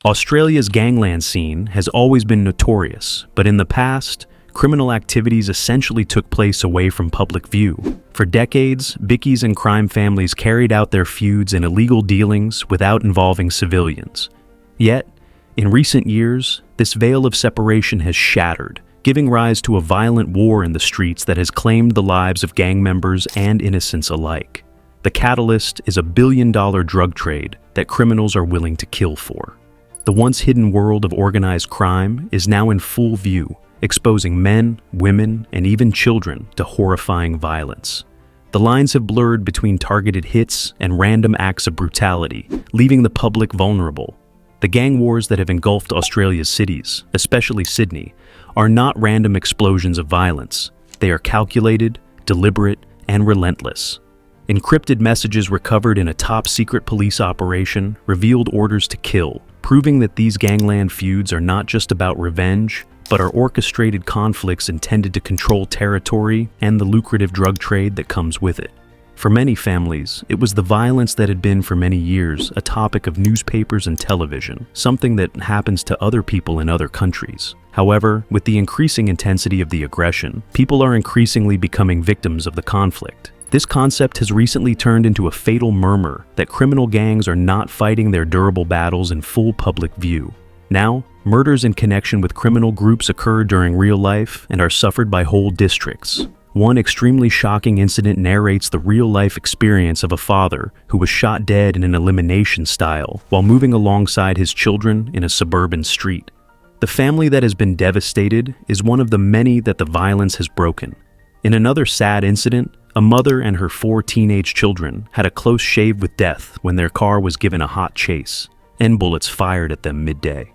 Australia's gangland scene has always been notorious, but in the past, criminal activities essentially took place away from public view. For decades, bikies and crime families carried out their feuds and illegal dealings without involving civilians. Yet, in recent years, this veil of separation has shattered, giving rise to a violent war in the streets that has claimed the lives of gang members and innocents alike. The catalyst is a billion-dollar drug trade that criminals are willing to kill for. The once hidden world of organized crime is now in full view, exposing men, women, and even children to horrifying violence. The lines have blurred between targeted hits and random acts of brutality, leaving the public vulnerable. The gang wars that have engulfed Australia's cities, especially Sydney, are not random explosions of violence. They are calculated, deliberate, and relentless. Encrypted messages recovered in a top-secret police operation revealed orders to kill, proving that these gangland feuds are not just about revenge, but are orchestrated conflicts intended to control territory and the lucrative drug trade that comes with it. For many families, it was the violence that had been for many years a topic of newspapers and television, something that happens to other people in other countries. However, with the increasing intensity of the aggression, people are increasingly becoming victims of the conflict. This concept has recently turned into a fatal murmur that criminal gangs are not fighting their durable battles in full public view. Now, murders in connection with criminal groups occur during real life and are suffered by whole districts. One extremely shocking incident narrates the real-life experience of a father who was shot dead in an elimination style while moving alongside his children in a suburban street. The family that has been devastated is one of the many that the violence has broken. In another sad incident, a mother and her 4 teenage children had a close shave with death when their car was given a hot chase, and bullets fired at them midday.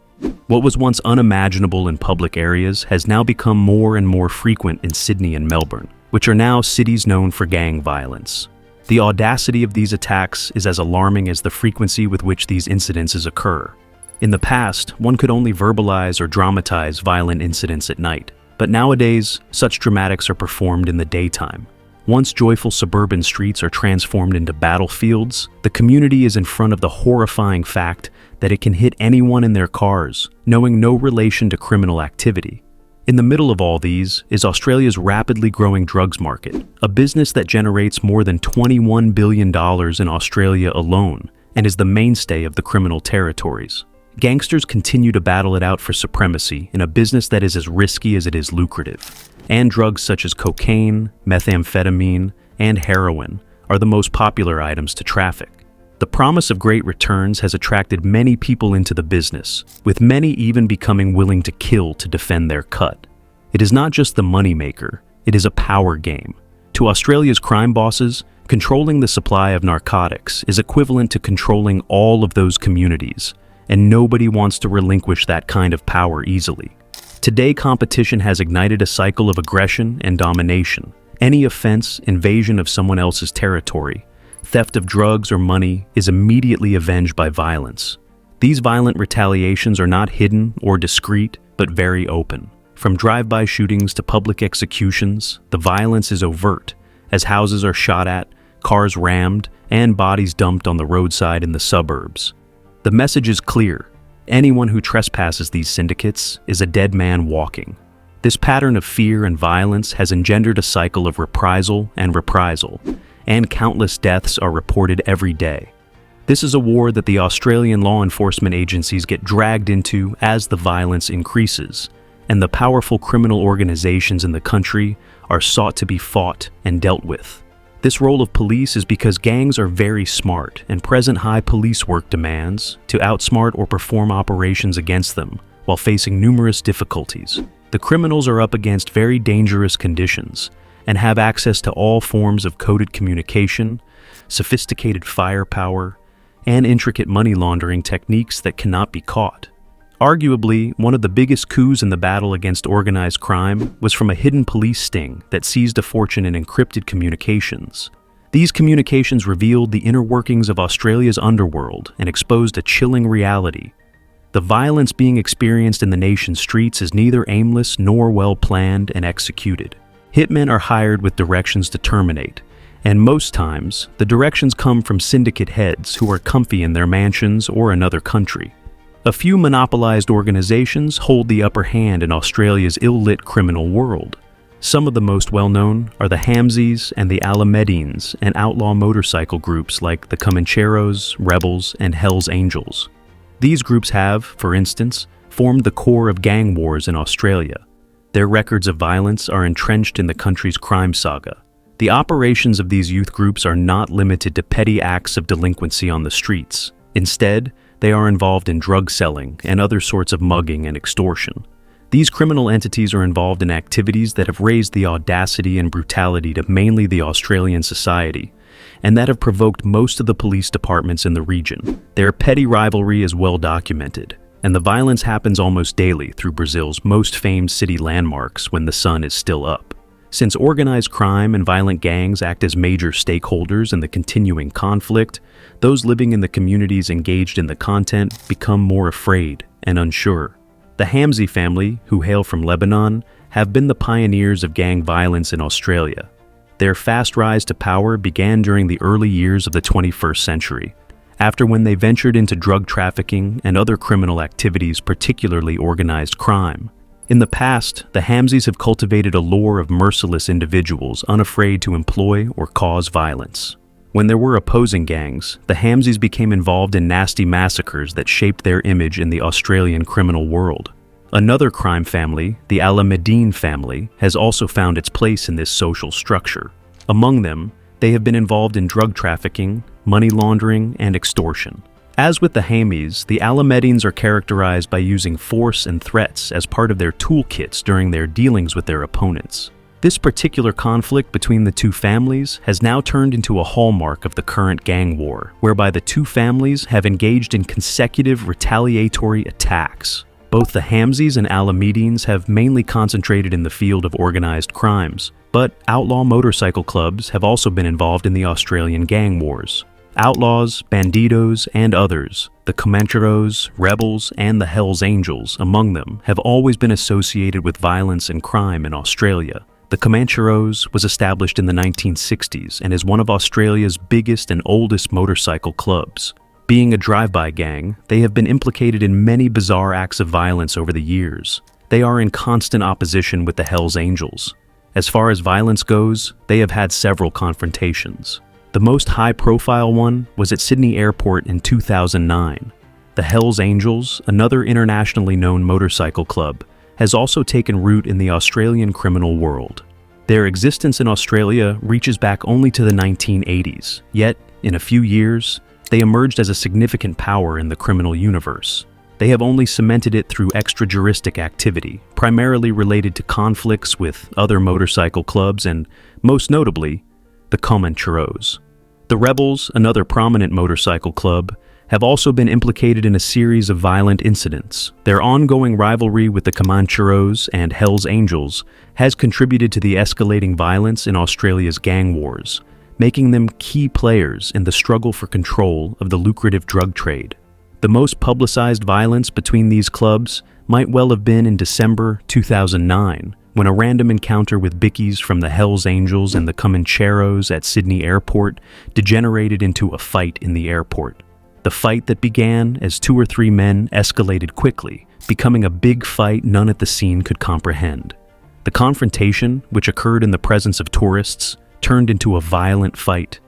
What was once unimaginable in public areas has now become more and more frequent in Sydney and Melbourne, which are now cities known for gang violence. The audacity of these attacks is as alarming as the frequency with which these incidences occur. In the past, one could only verbalize or dramatize violent incidents at night, but nowadays, such dramatics are performed in the daytime. Once joyful suburban streets are transformed into battlefields, the community is in front of the horrifying fact that it can hit anyone in their cars, knowing no relation to criminal activity. In the middle of all these is Australia's rapidly growing drugs market, a business that generates more than $21 billion in Australia alone and is the mainstay of the criminal territories. Gangsters continue to battle it out for supremacy in a business that is as risky as it is lucrative. And drugs such as cocaine, methamphetamine, and heroin are the most popular items to traffic. The promise of great returns has attracted many people into the business, with many even becoming willing to kill to defend their cut. It is not just the moneymaker, it is a power game. To Australia's crime bosses, controlling the supply of narcotics is equivalent to controlling all of those communities, and nobody wants to relinquish that kind of power easily. Today, competition has ignited a cycle of aggression and domination. Any offense, invasion of someone else's territory, theft of drugs or money is immediately avenged by violence. These violent retaliations are not hidden or discreet, but very open. From drive-by shootings to public executions, the violence is overt, as houses are shot at, cars rammed, and bodies dumped on the roadside in the suburbs. The message is clear. Anyone who trespasses these syndicates is a dead man walking. This pattern of fear and violence has engendered a cycle of reprisal, and countless deaths are reported every day. This is a war that the Australian law enforcement agencies get dragged into as the violence increases, and the powerful criminal organizations in the country are sought to be fought and dealt with. This role of police is because gangs are very smart and present high police work demands to outsmart or perform operations against them while facing numerous difficulties. The criminals are up against very dangerous conditions and have access to all forms of coded communication, sophisticated firepower, and intricate money laundering techniques that cannot be caught. Arguably, one of the biggest coups in the battle against organized crime was from a hidden police sting that seized a fortune in encrypted communications. These communications revealed the inner workings of Australia's underworld and exposed a chilling reality. The violence being experienced in the nation's streets is neither aimless nor well planned and executed. Hitmen are hired with directions to terminate, and most times, the directions come from syndicate heads who are comfy in their mansions or another country. A few monopolized organizations hold the upper hand in Australia's ill-lit criminal world. Some of the most well-known are the Hamsies and the Alamedines, and outlaw motorcycle groups like the Comancheros, Rebels, and Hells Angels. These groups have, for instance, formed the core of gang wars in Australia. Their records of violence are entrenched in the country's crime saga. The operations of these youth groups are not limited to petty acts of delinquency on the streets. Instead, they are involved in drug selling and other sorts of mugging and extortion. These criminal entities are involved in activities that have raised the audacity and brutality to mainly the Australian society, and that have provoked most of the police departments in the region. Their petty rivalry is well documented, and the violence happens almost daily through Brazil's most famed city landmarks when the sun is still up. Since organized crime and violent gangs act as major stakeholders in the continuing conflict, those living in the communities engaged in the content become more afraid and unsure. The Hamsi family, who hail from Lebanon, have been the pioneers of gang violence in Australia. Their fast rise to power began during the early years of the 21st century, after when they ventured into drug trafficking and other criminal activities, particularly organized crime. In the past, the Hamsis have cultivated a lore of merciless individuals unafraid to employ or cause violence. When there were opposing gangs, the Hamsis became involved in nasty massacres that shaped their image in the Australian criminal world. Another crime family, the Alamedine family, has also found its place in this social structure. Among them, they have been involved in drug trafficking, money laundering, and extortion. As with the Hamsis, the Alamedines are characterized by using force and threats as part of their toolkits during their dealings with their opponents. This particular conflict between the two families has now turned into a hallmark of the current gang war, whereby the two families have engaged in consecutive retaliatory attacks. Both the Hamsis and Alamedines have mainly concentrated in the field of organized crimes, but outlaw motorcycle clubs have also been involved in the Australian gang wars. Outlaws, bandidos, and others, the Comancheros, Rebels, and the Hells Angels among them, have always been associated with violence and crime in Australia. The Comancheros was established in the 1960s and is one of Australia's biggest and oldest motorcycle clubs. Being a drive-by gang, they have been implicated in many bizarre acts of violence over the years. They are in constant opposition with the Hells Angels. As far as violence goes, they have had several confrontations. The most high-profile one was at Sydney Airport in 2009. The Hells Angels, another internationally known motorcycle club, has also taken root in the Australian criminal world. Their existence in Australia reaches back only to the 1980s, yet, in a few years, they emerged as a significant power in the criminal universe. They have only cemented it through extrajuristic activity, primarily related to conflicts with other motorcycle clubs and, most notably, the Comancheros. The Rebels, another prominent motorcycle club, have also been implicated in a series of violent incidents. Their ongoing rivalry with the Comancheros and Hells Angels has contributed to the escalating violence in Australia's gang wars, making them key players in the struggle for control of the lucrative drug trade. The most publicized violence between these clubs might well have been in December 2009, when a random encounter with bikies from the Hells Angels and the Comancheros at Sydney Airport degenerated into a fight in the airport. The fight that began as 2 or 3 men escalated quickly, becoming a big fight none at the scene could comprehend. The confrontation, which occurred in the presence of tourists, turned into a violent fight.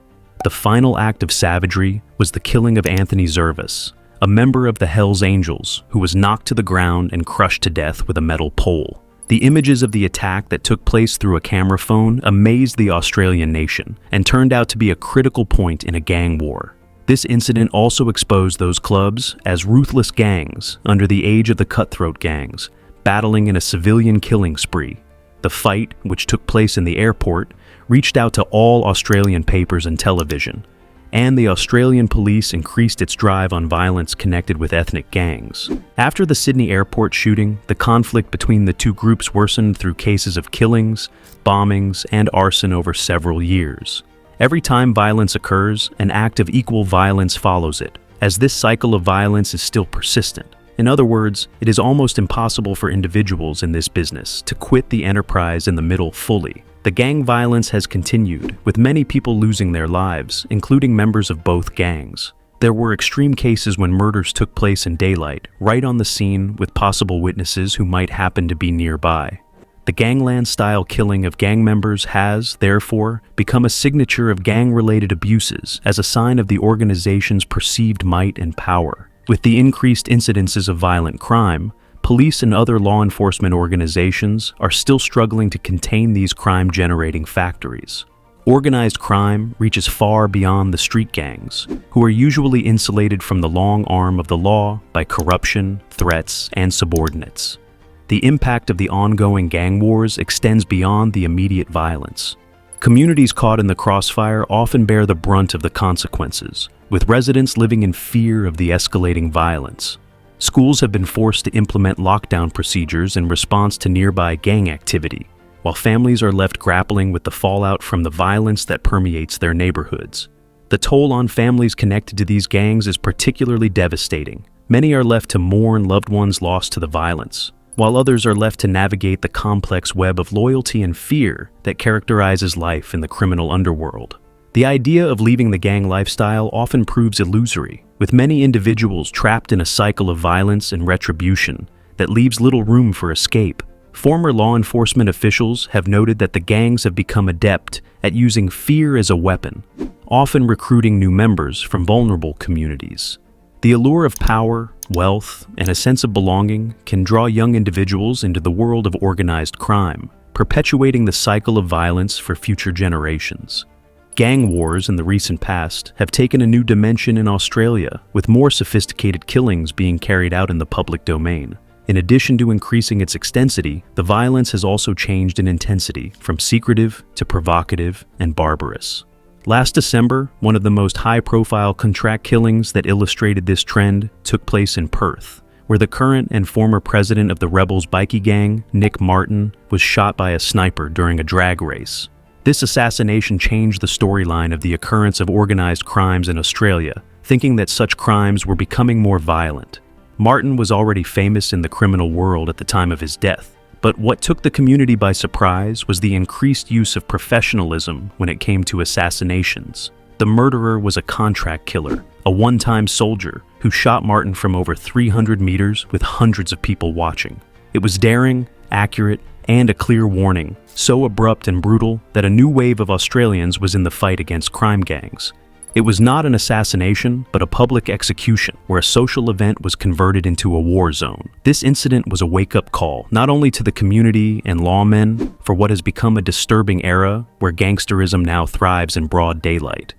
The final act of savagery was the killing of Anthony Zervas, a member of the Hells Angels, who was knocked to the ground and crushed to death with a metal pole. The images of the attack that took place through a camera phone amazed the Australian nation and turned out to be a critical point in a gang war. This incident also exposed those clubs as ruthless gangs under the age of the cutthroat gangs, battling in a civilian killing spree. The fight, which took place in the airport, reached out to all Australian papers and television, and the Australian police increased its drive on violence connected with ethnic gangs. After the Sydney airport shooting, the conflict between the two groups worsened through cases of killings, bombings, and arson over several years. Every time violence occurs, an act of equal violence follows it, as this cycle of violence is still persistent. In other words, it is almost impossible for individuals in this business to quit the enterprise in the middle fully. The gang violence has continued, with many people losing their lives, including members of both gangs. There were extreme cases when murders took place in daylight, right on the scene with possible witnesses who might happen to be nearby. The gangland-style killing of gang members has, therefore, become a signature of gang-related abuses as a sign of the organization's perceived might and power. With the increased incidences of violent crime, police and other law enforcement organizations are still struggling to contain these crime-generating factories. Organized crime reaches far beyond the street gangs, who are usually insulated from the long arm of the law by corruption, threats, and subordinates. The impact of the ongoing gang wars extends beyond the immediate violence. Communities caught in the crossfire often bear the brunt of the consequences, with residents living in fear of the escalating violence. Schools have been forced to implement lockdown procedures in response to nearby gang activity, while families are left grappling with the fallout from the violence that permeates their neighborhoods. The toll on families connected to these gangs is particularly devastating. Many are left to mourn loved ones lost to the violence, while others are left to navigate the complex web of loyalty and fear that characterizes life in the criminal underworld. The idea of leaving the gang lifestyle often proves illusory, with many individuals trapped in a cycle of violence and retribution that leaves little room for escape. Former law enforcement officials have noted that the gangs have become adept at using fear as a weapon, often recruiting new members from vulnerable communities. The allure of power, wealth, and a sense of belonging can draw young individuals into the world of organized crime, perpetuating the cycle of violence for future generations. Gang wars in the recent past have taken a new dimension in Australia, with more sophisticated killings being carried out in the public domain. In addition to increasing its extensity, the violence has also changed in intensity, from secretive to provocative and barbarous. Last December, one of the most high-profile contract killings that illustrated this trend took place in Perth, where the current and former president of the rebels bikie gang, Nick Martin, was shot by a sniper during a drag race. This assassination changed the storyline of the occurrence of organized crimes in Australia, thinking that such crimes were becoming more violent. Martin was already famous in the criminal world at the time of his death, but what took the community by surprise was the increased use of professionalism when it came to assassinations. The murderer was a contract killer, a one-time soldier who shot Martin from over 300 meters with hundreds of people watching. It was daring, accurate, and a clear warning, so abrupt and brutal that a new wave of Australians was in the fight against crime gangs. It was not an assassination, but a public execution, where a social event was converted into a war zone. This incident was a wake-up call, not only to the community and lawmen, for what has become a disturbing era where gangsterism now thrives in broad daylight.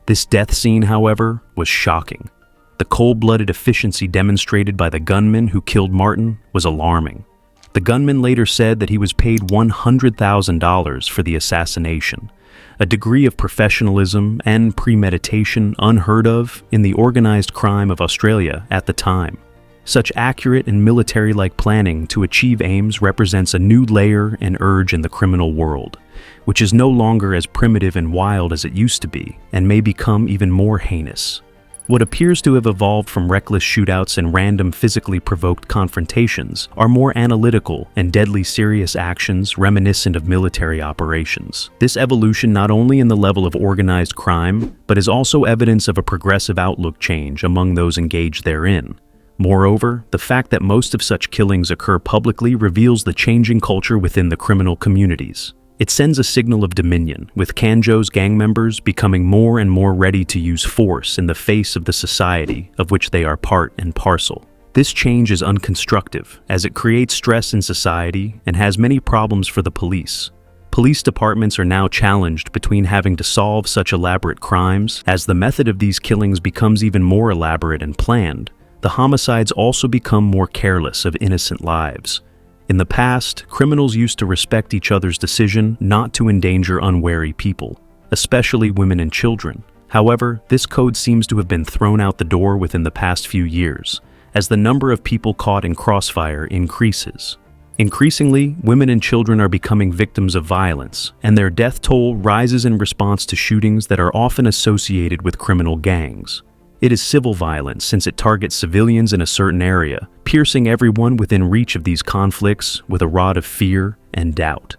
This death scene, however, was shocking. The cold-blooded efficiency demonstrated by the gunman who killed Martin was alarming. The gunman later said that he was paid $100,000 for the assassination, a degree of professionalism and premeditation unheard of in the organized crime of Australia at the time. Such accurate and military-like planning to achieve aims represents a new layer and urge in the criminal world, which is no longer as primitive and wild as it used to be, and may become even more heinous. What appears to have evolved from reckless shootouts and random physically provoked confrontations are more analytical and deadly serious actions reminiscent of military operations. This evolution not only in the level of organized crime, but is also evidence of a progressive outlook change among those engaged therein. Moreover, the fact that most of such killings occur publicly reveals the changing culture within the criminal communities. It sends a signal of dominion, with Kanjo's gang members becoming more and more ready to use force in the face of the society of which they are part and parcel. This change is unconstructive, as it creates stress in society and has many problems for the police. Police departments are now challenged between having to solve such elaborate crimes, as the method of these killings becomes even more elaborate and planned. The homicides also become more careless of innocent lives. In the past, criminals used to respect each other's decision not to endanger unwary people, especially women and children. However, this code seems to have been thrown out the door within the past few years, as the number of people caught in crossfire increases. Increasingly, women and children are becoming victims of violence, and their death toll rises in response to shootings that are often associated with criminal gangs. It is civil violence since it targets civilians in a certain area, piercing everyone within reach of these conflicts with a rod of fear and doubt.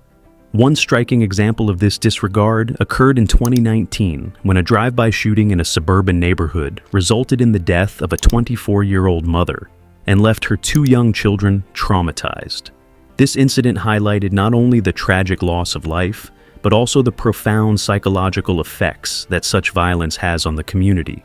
One striking example of this disregard occurred in 2019 when a drive-by shooting in a suburban neighborhood resulted in the death of a 24-year-old mother and left her two young children traumatized. This incident highlighted not only the tragic loss of life, but also the profound psychological effects that such violence has on the community.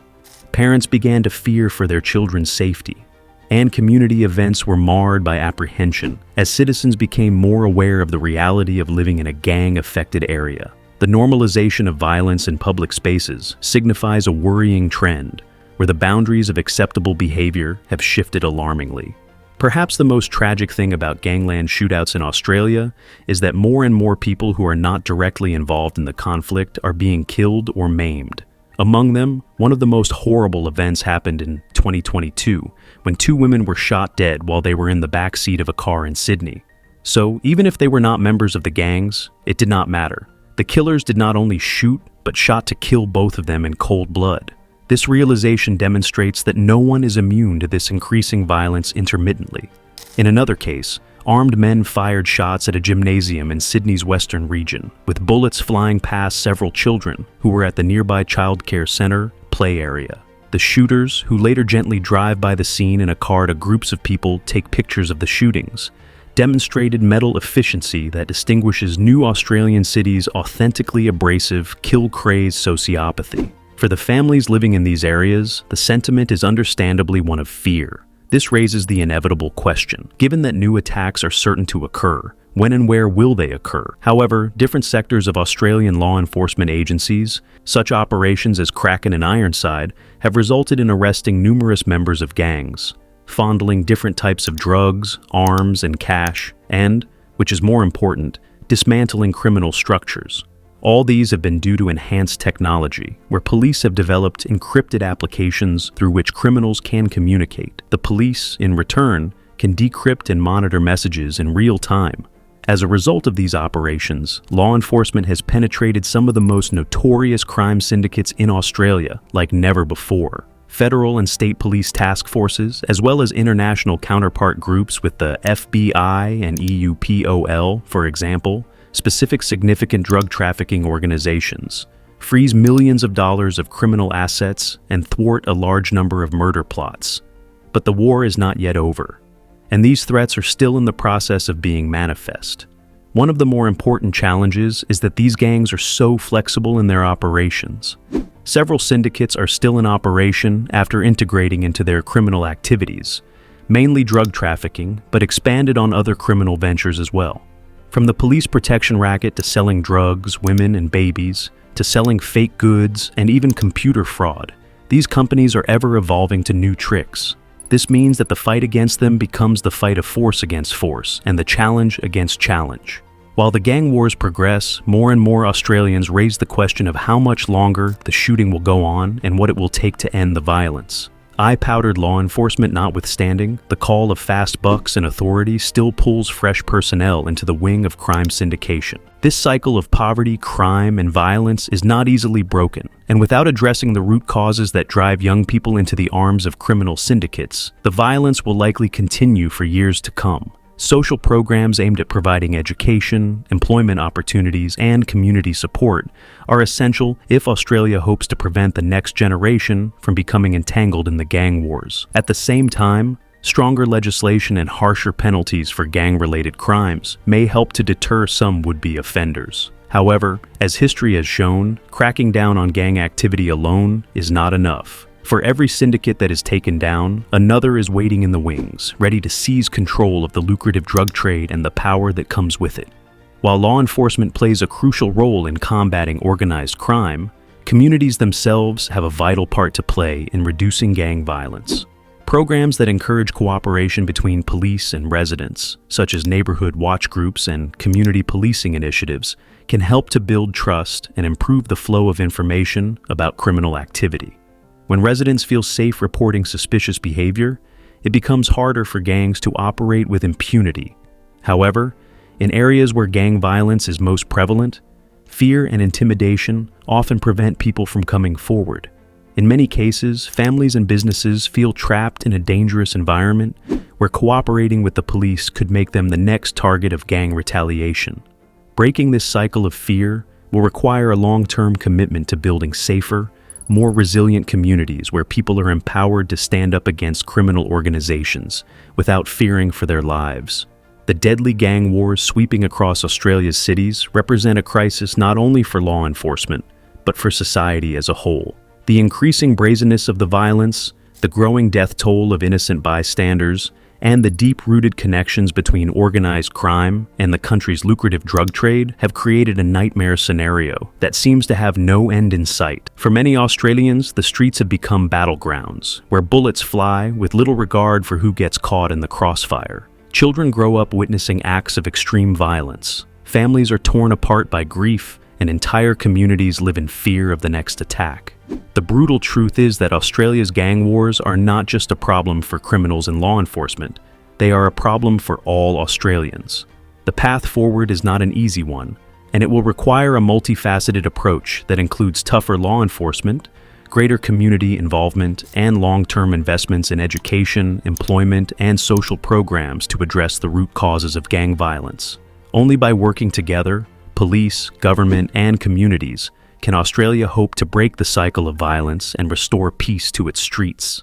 Parents began to fear for their children's safety, and community events were marred by apprehension as citizens became more aware of the reality of living in a gang-affected area. The normalization of violence in public spaces signifies a worrying trend where the boundaries of acceptable behavior have shifted alarmingly. Perhaps the most tragic thing about gangland shootouts in Australia is that more and more people who are not directly involved in the conflict are being killed or maimed. Among them, one of the most horrible events happened in 2022 when two women were shot dead while they were in the back seat of a car in Sydney. So, even if they were not members of the gangs, it did not matter. The killers did not only shoot, but shot to kill both of them in cold blood. This realization demonstrates that no one is immune to this increasing violence intermittently. In another case, armed men fired shots at a gymnasium in Sydney's western region, with bullets flying past several children who were at the nearby childcare center play area. The shooters, who later gently drive by the scene in a car to groups of people take pictures of the shootings, demonstrated mental efficiency that distinguishes new Australian cities' authentically abrasive, kill-crazed sociopathy. For the families living in these areas, the sentiment is understandably one of fear. This raises the inevitable question. Given that new attacks are certain to occur, when and where will they occur? However, different sectors of Australian law enforcement agencies, such operations as Kraken and Ironside, have resulted in arresting numerous members of gangs, fondling different types of drugs, arms, and cash, and, which is more important, dismantling criminal structures. All these have been due to enhanced technology, where police have developed encrypted applications through which criminals can communicate. The police, in return, can decrypt and monitor messages in real time. As a result of these operations, law enforcement has penetrated some of the most notorious crime syndicates in Australia like never before. Federal and state police task forces, as well as international counterpart groups with the FBI and EUPOL, for example, specific significant drug trafficking organizations, freeze millions of dollars of criminal assets, and thwart a large number of murder plots. But the war is not yet over, and these threats are still in the process of being manifest. One of the more important challenges is that these gangs are so flexible in their operations. Several syndicates are still in operation after integrating into their criminal activities, mainly drug trafficking, but expanded on other criminal ventures as well. From the police protection racket to selling drugs, women, and babies, to selling fake goods and even computer fraud, these companies are ever evolving to new tricks. This means that the fight against them becomes the fight of force against force and the challenge against challenge. While the gang wars progress, more and more Australians raise the question of how much longer the shooting will go on and what it will take to end the violence. Eye-powdered law enforcement notwithstanding, the call of fast bucks and authority still pulls fresh personnel into the wing of crime syndication. This cycle of poverty, crime, and violence is not easily broken, and without addressing the root causes that drive young people into the arms of criminal syndicates, the violence will likely continue for years to come. Social programs aimed at providing education, employment opportunities, and community support are essential if Australia hopes to prevent the next generation from becoming entangled in the gang wars. At the same time, stronger legislation and harsher penalties for gang-related crimes may help to deter some would-be offenders. However, as history has shown, cracking down on gang activity alone is not enough. For every syndicate that is taken down, another is waiting in the wings, ready to seize control of the lucrative drug trade and the power that comes with it. While law enforcement plays a crucial role in combating organized crime, communities themselves have a vital part to play in reducing gang violence. Programs that encourage cooperation between police and residents, such as neighborhood watch groups and community policing initiatives, can help to build trust and improve the flow of information about criminal activity. When residents feel safe reporting suspicious behavior, it becomes harder for gangs to operate with impunity. However, in areas where gang violence is most prevalent, fear and intimidation often prevent people from coming forward. In many cases, families and businesses feel trapped in a dangerous environment where cooperating with the police could make them the next target of gang retaliation. Breaking this cycle of fear will require a long-term commitment to building safer, more resilient communities where people are empowered to stand up against criminal organizations without fearing for their lives. The deadly gang wars sweeping across Australia's cities represent a crisis not only for law enforcement, but for society as a whole. The increasing brazenness of the violence, the growing death toll of innocent bystanders, and the deep-rooted connections between organized crime and the country's lucrative drug trade have created a nightmare scenario that seems to have no end in sight. For many Australians, the streets have become battlegrounds, where bullets fly with little regard for who gets caught in the crossfire. Children grow up witnessing acts of extreme violence. Families are torn apart by grief, and entire communities live in fear of the next attack. The brutal truth is that Australia's gang wars are not just a problem for criminals and law enforcement. They are a problem for all Australians. The path forward is not an easy one, and it will require a multifaceted approach that includes tougher law enforcement, greater community involvement, and long-term investments in education, employment, and social programs to address the root causes of gang violence. Only by working together, police, government, and communities, can Australia hope to break the cycle of violence and restore peace to its streets.